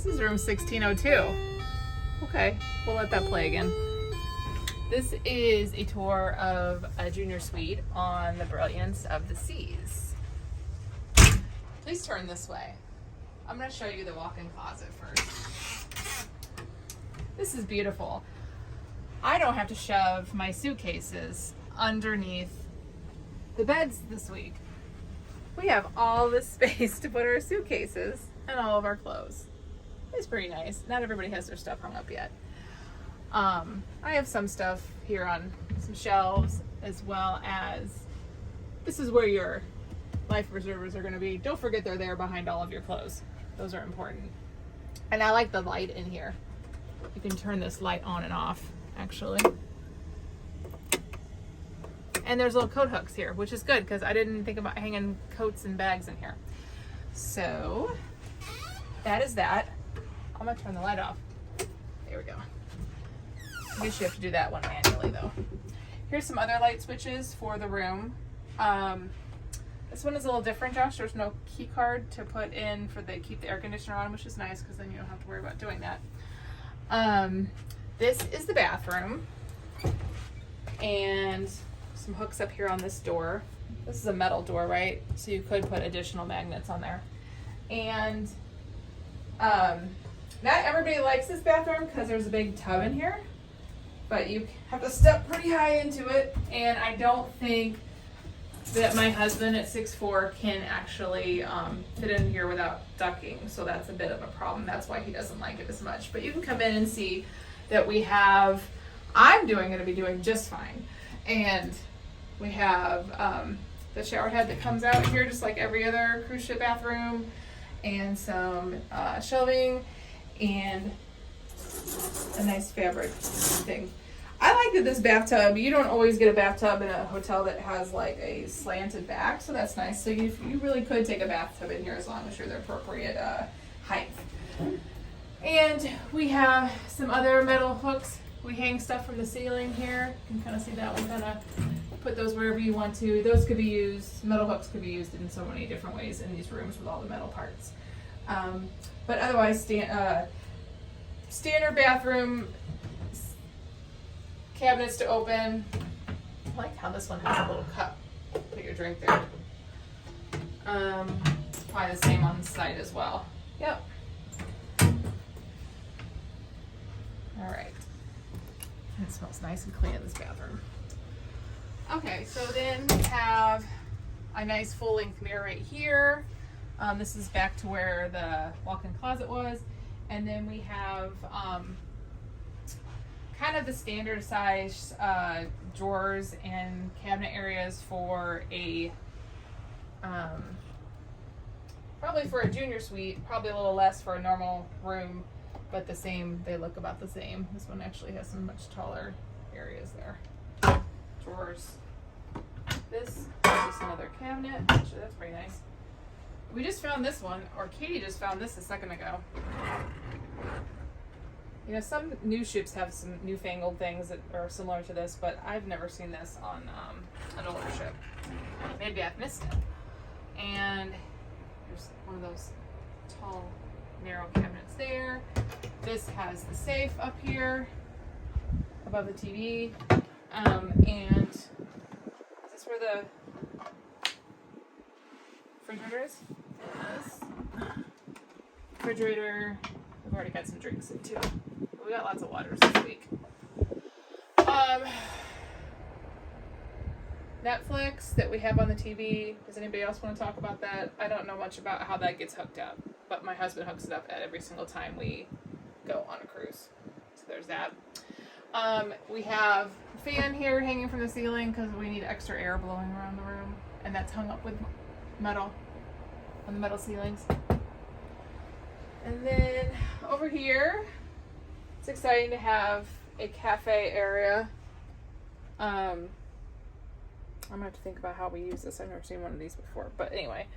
This is room 1602. Okay, we'll let that play again. This is a tour of a junior suite on the Brilliance of the Seas. Please turn this way. I'm going to show you the walk-in closet first. This is beautiful. I don't have to shove my suitcases underneath the beds this week. We have all this space to put our suitcases and all of our clothes. It's pretty nice. Not everybody has their stuff hung up yet. I have some stuff here on some shelves, as well as this is where your life preservers are going to be. Don't forget they're there behind all of your clothes. Those are important. And I like the light in here. You can turn this light on and off, actually. And there's little coat hooks here, which is good because I didn't think about hanging coats and bags in here. So that is that. I'm gonna turn the light off. There we go. I guess you have to do that one manually though. Here's some other light switches for the room. This one is a little different, Josh. There's no key card to put in for the keep the air conditioner on, which is nice because then you don't have to worry about doing that. This is the bathroom, and some hooks up here on this door. This is a metal door, right? So you could put additional magnets on there. And not everybody likes this bathroom because there's a big tub in here, but you have to step pretty high into it, and I don't think that my husband at 6'4" can actually fit in here without ducking, so that's a bit of a problem. That's why he doesn't like it as much. But you can come in and see that we have, I'm going to be doing just fine. And we have the shower head that comes out here just like every other cruise ship bathroom, and some shelving and a nice fabric thing. I like that this bathtub, you don't always get a bathtub in a hotel that has like a slanted back, so that's nice. So you really could take a bathtub in here as long as you're the appropriate height. And we have some other metal hooks. We hang stuff from the ceiling here. You can kind of see that one, kind of put those wherever you want to. Those could be used, metal hooks could be used in so many different ways in these rooms with all the metal parts. But otherwise, standard bathroom, cabinets to open. I like how this one has a little cup. Put your drink there. Probably the same on the side as well. Yep. All right. It smells nice and clean in this bathroom. Okay, so then we have a nice full-length mirror right here. This is back to where the walk-in closet was. And then we have kind of the standard size drawers and cabinet areas for a probably for a junior suite, probably a little less for a normal room, but the same, they look about the same. This one actually has some much taller areas there. Drawers. This is just another cabinet. Actually, that's pretty nice. We just found this one, or Katie just found this a second ago. You know, some new ships have some newfangled things that are similar to this, but I've never seen this on an older ship. Maybe I've missed it. And there's one of those tall, narrow cabinets there. This has the safe up here above the TV. And is this where the refrigerator is? Yes. Refrigerator. We've already got some drinks in too. We got lots of waters this week. Netflix that we have on the TV. Does anybody else want to talk about that? I don't know much about how that gets hooked up, but my husband hooks it up at every single time we go on a cruise. So there's that. We have a fan here hanging from the ceiling because we need extra air blowing around the room, and that's hung up with metal on the metal ceilings. And then over here, it's exciting to have a cafe area. I'm gonna have to think about how we use this. I've never seen one of these before, but anyway,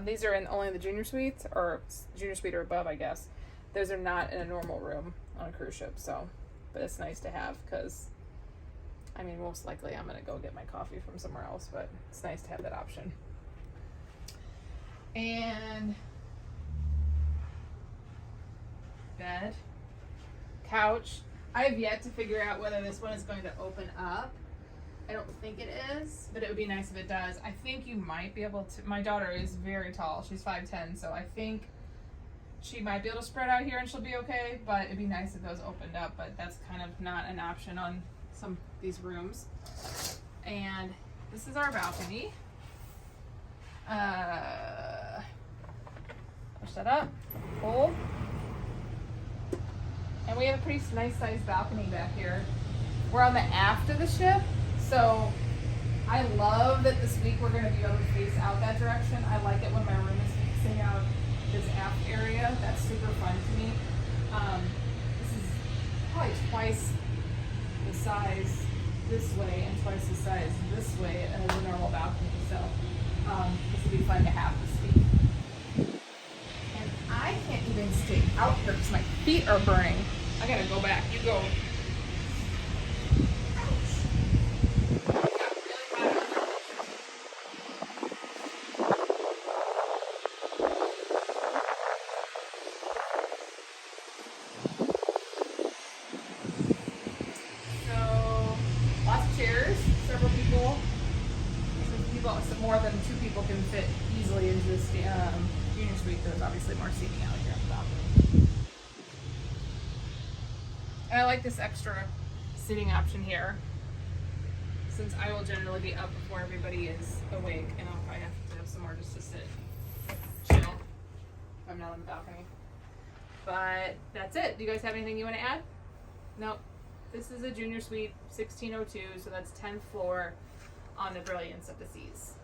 these are in only the junior suites, or junior suite or above, I guess. Those are not in a normal room on a cruise ship, so, but it's nice to have because, I mean, most likely I'm gonna go get my coffee from somewhere else, but it's nice to have that option. And bed. Couch. I have yet to figure out whether this one is going to open up. I don't think it is, but it would be nice if it does. I think you might be able to. My daughter is very tall. She's 5'10", so I think she might be able to spread out here and she'll be okay, but it'd be nice if those opened up, but that's kind of not an option on some of these rooms. And this is our balcony. Push that up, hold. And we have a pretty nice sized balcony back here. We're on the aft of the ship, so I love that this week we're going to be able to face out that direction. I like it when my room is facing out this aft area. That's super fun to me. This is probably twice the size this way and twice the size this way as a normal balcony, so this would be fun to have this week. And I can't even stay out here because my feet are burning. I gotta go back. You go. More than 2 people can fit easily into this junior suite. There's obviously more seating out here on the balcony. And I like this extra sitting option here, since I will generally be up before everybody is awake, and I'll probably have to have somewhere just to sit, chill, if I'm not on the balcony. But that's it. Do you guys have anything you want to add? Nope. This is a junior suite, 1602, so that's 10th floor on the Brilliance of the Seas.